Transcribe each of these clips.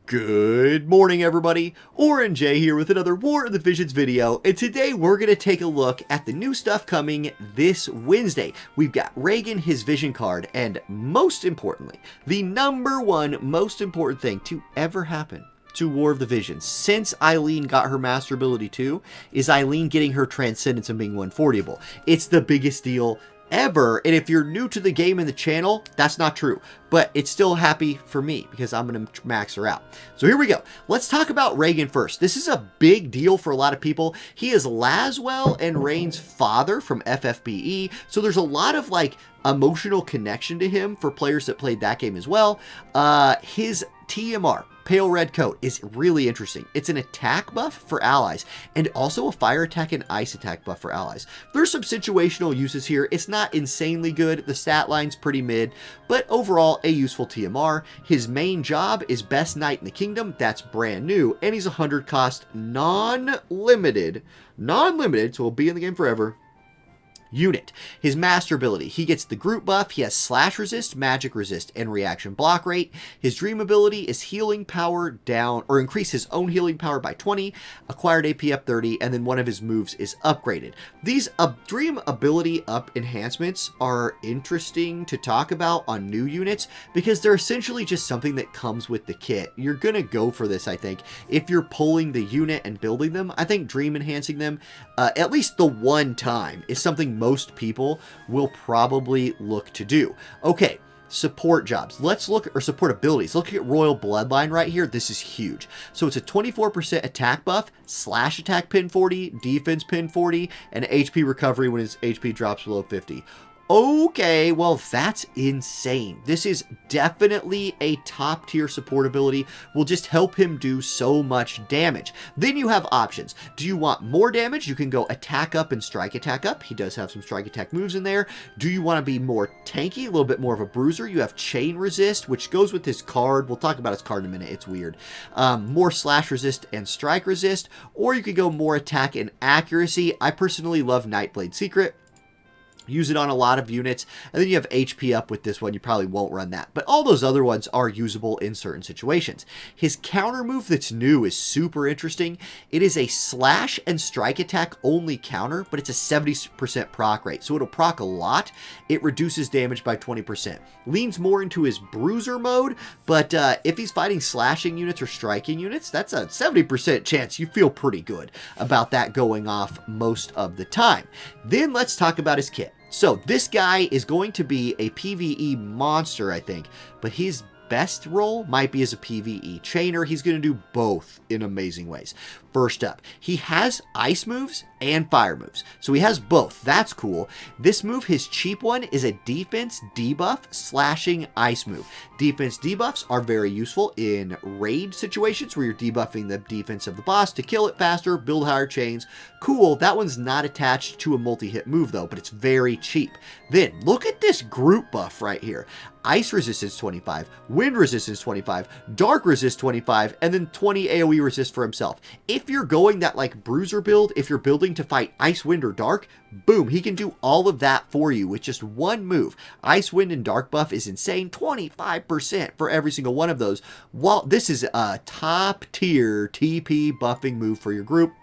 Good morning, everybody. Orange J here with another War of the Visions video, and today we're going to take a look at the new stuff coming this Wednesday. We've got Reagen, his vision card, and most importantly, the number one most important thing to ever happen to War of the Visions since Aileen got her Master Ability 2 is Aileen getting her Transcendence and being 140able. It's the biggest deal ever, and if you're new to the game and the channel, that's not true, but it's still happy for me because I'm going to max her out. So here we go. Let's talk about Reagen first. This is a big deal for a lot of people. He is Laswell and Rain's father from FFBE, so there's a lot of like emotional connection to him for players that played that game as well. His TMR, Pale Red Coat, is really interesting. It's an attack buff for allies and also a fire attack and ice attack buff for allies. There's some situational uses here. It's not insanely good. The stat line's pretty mid, but overall a useful TMR. His main job is Best Knight in the Kingdom. That's brand new, and he's 100 cost non-limited, so he'll be in the game forever. Unit. His master ability, he gets the group buff. He has slash resist, magic resist, and reaction block rate. His dream ability is healing power down, or increase his own healing power by 20, acquired AP up 30, and then one of his moves is upgraded. These dream ability up enhancements are interesting to talk about on new units because they're essentially just something that comes with the kit. You're gonna go for this, I think, if you're pulling the unit and building them. I think dream enhancing them at least the one time is something most people will probably look to do. Okay, support jobs. Let's look, or support abilities. Look at Royal Bloodline right here. This is huge. So it's a 24% attack buff, slash attack pin 40, defense pin 40, and HP recovery when his HP drops below 50. Okay, well, that's insane. This is definitely a top tier support ability. Will just help him do so much damage. Then you have options. Do you want more damage? You can go attack up and strike attack up. He does have some strike attack moves in there. Do you want to be more tanky, a little bit more of a bruiser? You have chain resist, which goes with his card. We'll talk about his card in a minute. It's weird. More slash resist and strike resist, or you could go more attack and accuracy. I personally love Nightblade Secret. Use it on a lot of units, and then you have HP up with this one. You probably won't run that, but all those other ones are usable in certain situations. His counter move that's new is super interesting. It is a slash and strike attack only counter, but it's a 70% proc rate, so it'll proc a lot. It reduces damage by 20%. Leans more into his bruiser mode, but if he's fighting slashing units or striking units, that's a 70% chance you feel pretty good about that going off most of the time. Then let's talk about his kit. So this guy is going to be a PvE monster, I think, but his best role might be as a PvE chainer. He's going to do both in amazing ways. First up, he has ice moves and fire moves. So he has both. That's cool. This move, his cheap one, is a defense debuff slashing ice move. Defense debuffs are very useful in raid situations where you're debuffing the defense of the boss to kill it faster, build higher chains. Cool. That one's not attached to a multi-hit move though, but it's very cheap. Then look at this group buff right here. Ice resistance 25, wind resistance 25, dark resist 25, and then 20 AoE resist for himself. If you're going that like bruiser build, if you're building to fight ice, wind, or dark, boom, he can do all of that for you with just one move. Ice, wind, and dark buff is insane, 25% for every single one of those. While this is a top tier TP buffing move for your group.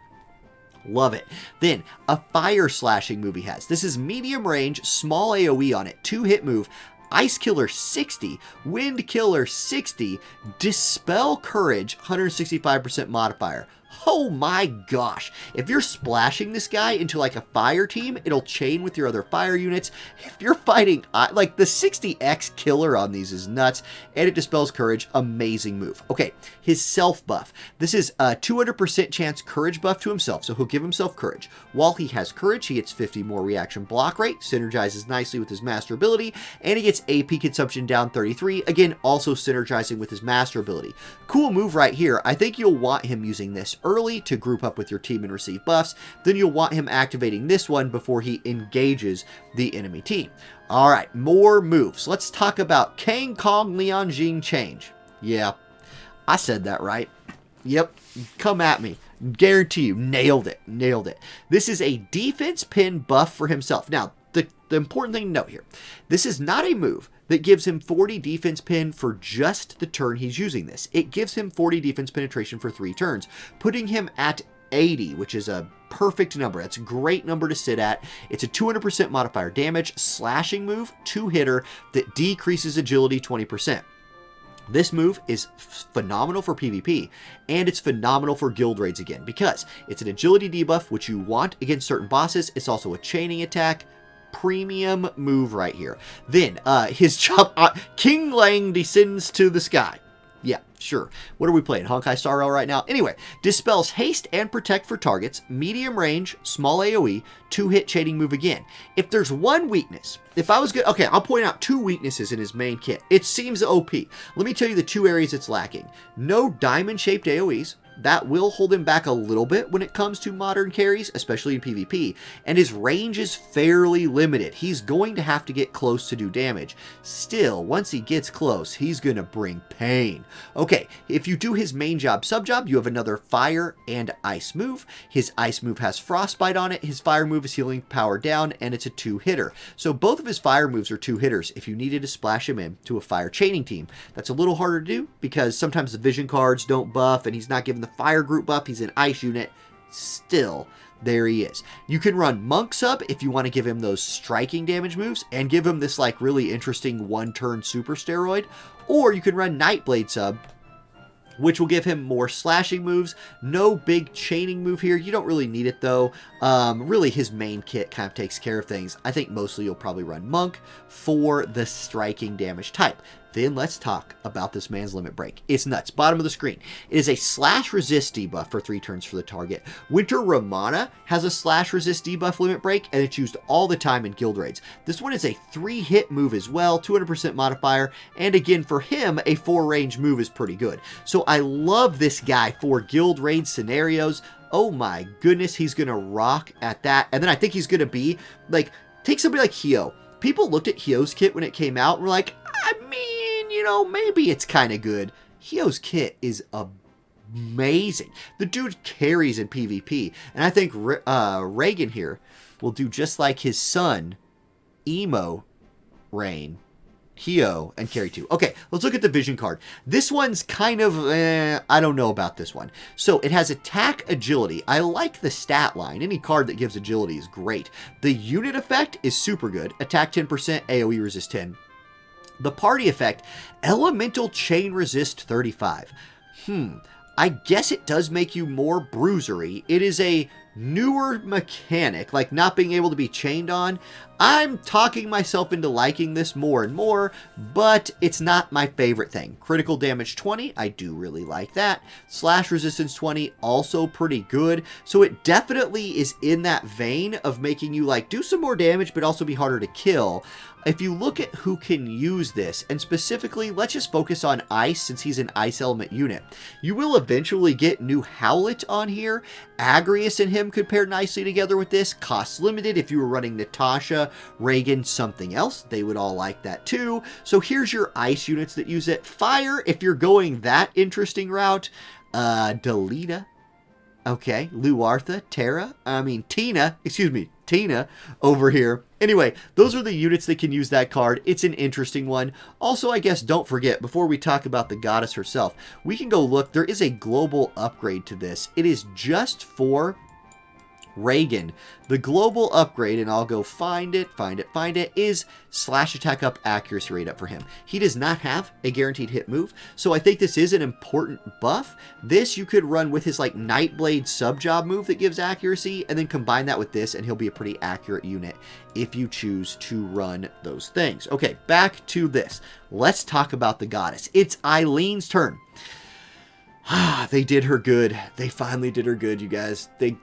Love it. Then a fire slashing move he has. This is medium range, small AoE on it, 2-hit move. Ice Killer 60, Wind Killer 60, Dispel Courage 165% modifier. Oh my gosh. If you're splashing this guy into like a fire team, it'll chain with your other fire units. If you're fighting, like the 60x killer on these is nuts, and it dispels courage. Amazing move. Okay, his self buff. This is a 200% chance courage buff to himself, so he'll give himself courage. While he has courage, he gets 50 more reaction block rate, synergizes nicely with his master ability, and he gets AP consumption down 33, again, also synergizing with his master ability. Cool move right here. I think you'll want him using this early to group up with your team and receive buffs. Then you'll want him activating this one before he engages the enemy team. All right, more moves. Let's talk about Kang Kong Leon Jing change. Yeah, I said that right. Yep, come at me. Guarantee you, nailed it, nailed it. This is a defense pin buff for himself. Now, the important thing to note here, this is not a move. that gives him 40 defense pin for just the turn he's using this. It gives him 40 defense penetration for 3 turns, putting him at 80, which is a perfect number. That's a great number to sit at. It's a 200% modifier damage, slashing move, 2-hitter that decreases agility 20%. This move is phenomenal for PvP, and it's phenomenal for guild raids again, because it's an agility debuff, which you want against certain bosses. It's also a chaining attack. Premium move right here. Then, his chop, King Lang descends to the sky. Yeah, sure. What are we playing? Honkai Star Rail right now? Anyway, dispels haste and protect for targets, medium range, small AoE, 2-hit chaining move again. If there's one weakness, if I was good, okay, I'll point out 2 weaknesses in his main kit. It seems OP. Let me tell you the 2 areas it's lacking. No diamond-shaped AoEs. That will hold him back a little bit when it comes to modern carries, especially in PvP, and his range is fairly limited. He's going to have to get close to do damage. Still, once he gets close, he's going to bring pain. Okay, if you do his main job, sub-job, you have another fire and ice move. His ice move has frostbite on it, his fire move is healing power down, and it's a 2-hitter. So both of his fire moves are 2-hitters if you needed to splash him in to a fire chaining team. That's a little harder to do because sometimes the vision cards don't buff and he's not given the fire group buff, he's an ice unit. Still, there he is. You can run Monk sub if you want to give him those striking damage moves and give him this like really interesting 1-turn super steroid, or you can run Nightblade sub, which will give him more slashing moves. No big chaining move here. You don't really need it though. Really his main kit kind of takes care of things. I think mostly you'll probably run Monk for the striking damage type. Then let's talk about this man's limit break. It's nuts. Bottom of the screen. It is a slash resist debuff for 3 turns for the target. Winter Ramana has a slash resist debuff limit break, and it's used all the time in guild raids. This one is a 3-hit move as well, 200% modifier, and again for him, a 4-range move is pretty good. So I love this guy for guild raid scenarios. Oh my goodness, he's going to rock at that. And then I think he's going to be, like, take somebody like Hyo. People looked at Hyo's kit when it came out and were like, I mean, you know, maybe it's kind of good. Hyo's kit is amazing. The dude carries in PvP. And I think Reagen here will do just like his son, Emo Rain, Hyo, and carry 2. Okay, let's look at the vision card. This one's kind of, I don't know about this one. So it has attack agility. I like the stat line. Any card that gives agility is great. The unit effect is super good. Attack 10%, AoE resist 10. The party effect, elemental chain resist 35. I guess it does make you more bruisery. It is a newer mechanic, like not being able to be chained on. I'm talking myself into liking this more and more, but it's not my favorite thing. Critical damage 20, I do really like that. Slash resistance 20, also pretty good. So it definitely is in that vein of making you like do some more damage, but also be harder to kill. If you look at who can use this, and specifically, let's just focus on Ice since he's an Ice element unit. You will eventually get new Howlet on here. Agrius and him could pair nicely together with this. Cost limited. If you were running Natasha, Reagen, something else, they would all like that too. So here's your Ice units that use it. Fire, if you're going that interesting route. Delita. Okay, Luartha, Tina over here. Anyway, those are the units that can use that card. It's an interesting one. Also, I guess don't forget, before we talk about the goddess herself, we can go look. There is a global upgrade to this. It is just for Reagen. The global upgrade, and I'll go find it, is slash attack up accuracy rate up for him. He does not have a guaranteed hit move, so I think this is an important buff. This you could run with his like Nightblade sub-job move that gives accuracy, and then combine that with this, and he'll be a pretty accurate unit if you choose to run those things. Okay, back to this. Let's talk about the goddess. It's Aileen's turn. They did her good. They finally did her good, you guys. They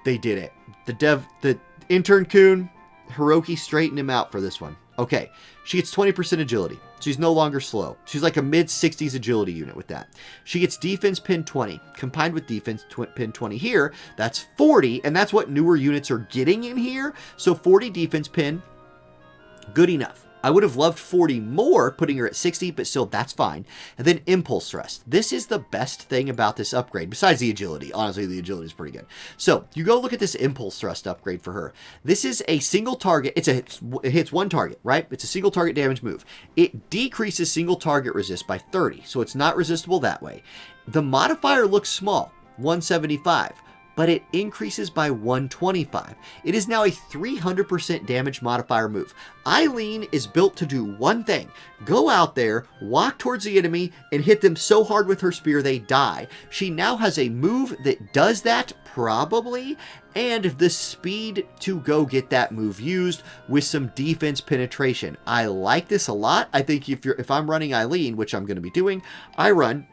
did it. The intern coon, Hiroki straightened him out for this one. Okay, she gets 20% agility. She's no longer slow. She's like a mid-60s agility unit with that. She gets defense pin 20. Combined with defense pin 20 here, that's 40, and that's what newer units are getting in here. So 40 defense pin, good enough. I would have loved 40 more, putting her at 60, but still, that's fine. And then Impulse Thrust. This is the best thing about this upgrade, besides the agility. Honestly, the agility is pretty good. So, you go look at this Impulse Thrust upgrade for her. This is a single target. It hits one target, right? It's a single target damage move. It decreases single target resist by 30, so it's not resistible that way. The modifier looks small, 175. But it increases by 125. It is now a 300% damage modifier move. Aileen is built to do one thing. Go out there, walk towards the enemy, and hit them so hard with her spear they die. She now has a move that does that, probably, and the speed to go get that move used with some defense penetration. I like this a lot. I think if I'm running Aileen, which I'm going to be doing, I run...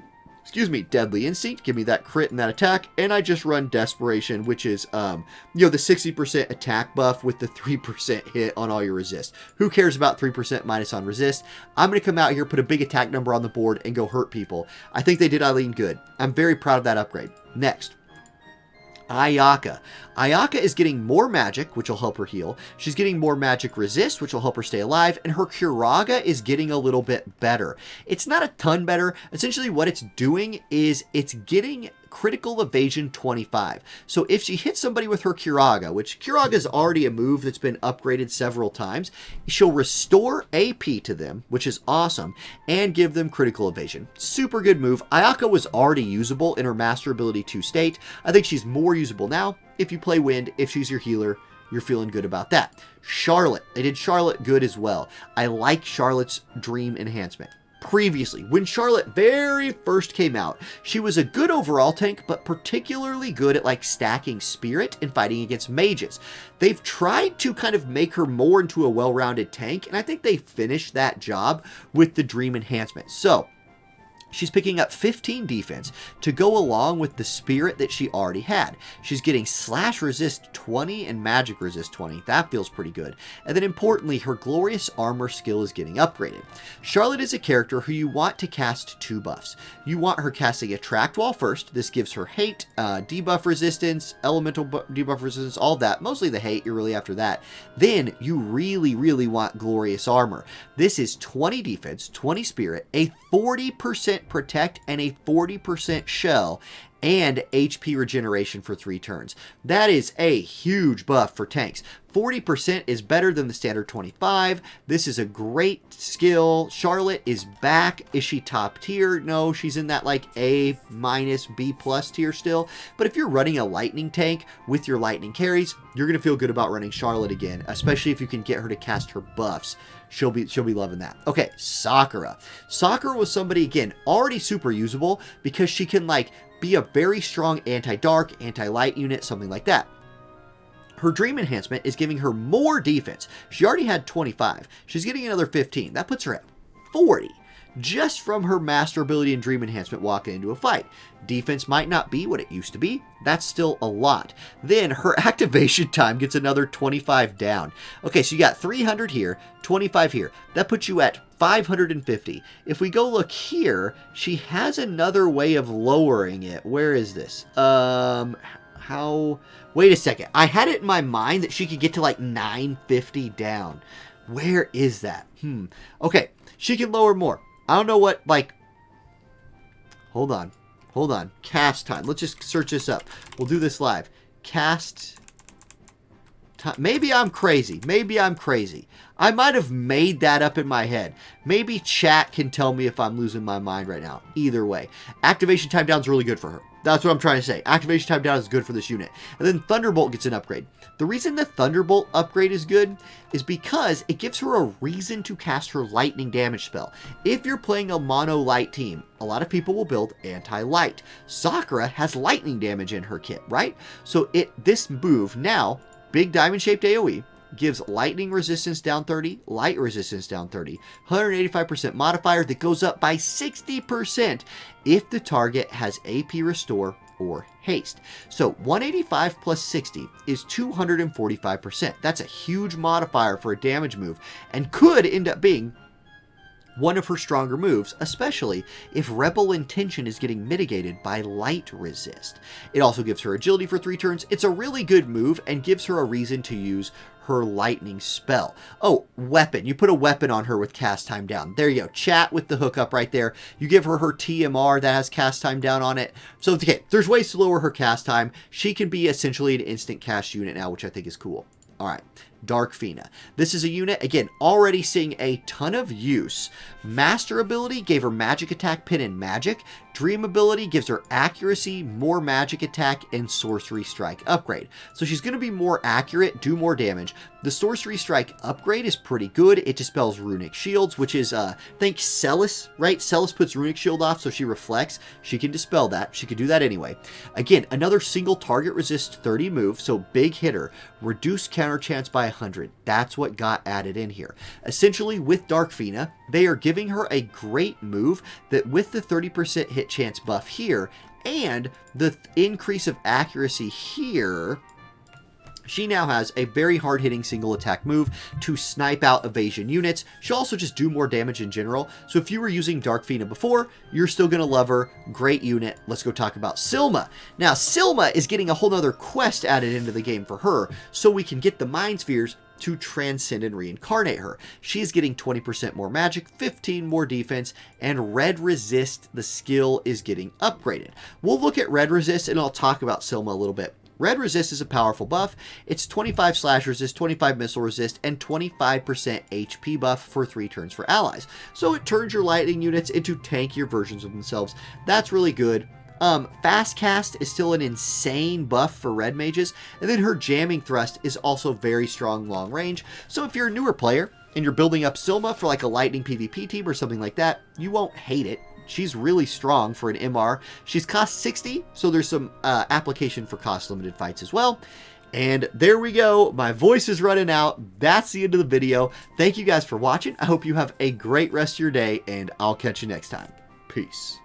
Deadly Instinct, give me that crit and that attack, and I just run Desperation, which is, the 60% attack buff with the 3% hit on all your resist. Who cares about 3% minus on resist? I'm going to come out here, put a big attack number on the board, and go hurt people. I think they did Aileen good. I'm very proud of that upgrade. Next. Ayaka. Ayaka is getting more magic, which will help her heal. She's getting more magic resist, which will help her stay alive. And her Curaga is getting a little bit better. It's not a ton better. Essentially, what it's doing is it's getting critical evasion 25. So if she hits somebody with her Curaga, which Curaga is already a move that's been upgraded several times, she'll restore AP to them, which is awesome, and give them critical evasion. Super good move. Ayaka was already usable in her Master Ability 2 state. I think she's more usable now. If you play Wind, if she's your healer, you're feeling good about that. Charlotte. They did Charlotte good as well. I like Charlotte's Dream Enhancement. Previously, when Charlotte very first came out, she was a good overall tank, but particularly good at like stacking spirit and fighting against mages. They've tried to kind of make her more into a well-rounded tank, and I think they finished that job with the Dream Enhancement. So, she's picking up 15 defense to go along with the spirit that she already had. She's getting slash resist 20 and magic resist 20. That feels pretty good. And then importantly, her glorious armor skill is getting upgraded. Charlotte is a character who you want to cast 2 buffs. You want her casting Attract Wall first. This gives her hate, debuff resistance, elemental debuff resistance, all that. Mostly the hate, you're really after that. Then you really, really want glorious armor. This is 20 defense, 20 spirit, a 40% protect, and a 40% shell, and HP regeneration for 3 turns. That is a huge buff for tanks. 40% is better than the standard 25. This is a great skill. Charlotte is back. Is she top tier? No, she's in that like A minus B plus tier still. But if you're running a lightning tank with your lightning carries, you're going to feel good about running Charlotte again, especially if you can get her to cast her buffs. She'll be loving that. Okay, Sakura. Sakura was somebody, again, already super usable because she can like be a very strong anti-dark, anti-light unit, something like that. Her Dream Enhancement is giving her more defense. She already had 25. She's getting another 15. That puts her at 40. Just from her Master Ability and Dream Enhancement walking into a fight. Defense might not be what it used to be. That's still a lot. Then her activation time gets another 25 down. Okay, so you got 300 here, 25 here. That puts you at 550. If we go look here, she has another way of lowering it. Where is this? How... Wait a second. I had it in my mind that she could get to like 950 down. Where is that? Okay, she can lower more. I don't know what, like... Hold on. Cast time. Let's just search this up. We'll do this live. Cast time. Maybe I'm crazy. I might have made that up in my head. Maybe chat can tell me if I'm losing my mind right now. Either way. Activation time down is really good for her. That's what I'm trying to say. Activation time down is good for this unit. And then Thunderbolt gets an upgrade. The reason the Thunderbolt upgrade is good is because it gives her a reason to cast her lightning damage spell. If you're playing a mono light team, a lot of people will build anti-light. Sakura has lightning damage in her kit, right? So this move now, big diamond shaped AoE, gives lightning resistance down 30, light resistance down 30, 185% modifier that goes up by 60% if the target has AP restore or haste. So 185 plus 60 is 245%. That's a huge modifier for a damage move and could end up being one of her stronger moves, especially if Rebel Intention is getting mitigated by Light Resist. It also gives her agility for 3 turns. It's a really good move and gives her a reason to use her lightning spell. Oh, weapon. You put a weapon on her with cast time down. There you go. Chat with the hookup right there. You give her TMR that has cast time down on it. So, okay, there's ways to lower her cast time. She can be essentially an instant cast unit now, which I think is cool. All right. Dark Fina. This is a unit, again, already seeing a ton of use. Master ability gave her magic attack, pin, and magic. Dream ability gives her accuracy, more magic attack, and sorcery strike upgrade. So she's going to be more accurate, do more damage. The sorcery strike upgrade is pretty good. It dispels runic shields, which is, think Celis, right? Celis puts runic shield off, so she reflects. She can dispel that. She can do that anyway. Again, another single target resist 30 move, so big hitter. Reduce counter chance by 100. That's what got added in here. Essentially, with Dark Fina, they are giving her a great move that with the 30% hit chance buff here and the increase of accuracy here, she now has a very hard-hitting single attack move to snipe out evasion units. She'll also just do more damage in general. So if you were using Dark Fina before, you're still going to love her. Great unit. Let's go talk about Silma. Now, Silma is getting a whole nother quest added into the game for her, so we can get the Mind Spheres to transcend and reincarnate her. She is getting 20% more magic, 15 more defense, and Red Resist, the skill, is getting upgraded. We'll look at Red Resist, and I'll talk about Silma a little bit. Red Resist is a powerful buff. It's 25 slash resist, 25 missile resist, and 25% HP buff for 3 turns for allies. So it turns your lightning units into tankier versions of themselves. That's really good. Fast cast is still an insane buff for red mages, and then her jamming thrust is also very strong long range. So if you're a newer player and you're building up Silma for like a lightning PvP team or something like that, you won't hate it. She's really strong for an MR. She's cost 60, so there's some application for cost limited fights as well. And there we go. My voice is running out. That's the end of the video. Thank you guys for watching. I hope you have a great rest of your day, and I'll catch you next time. Peace.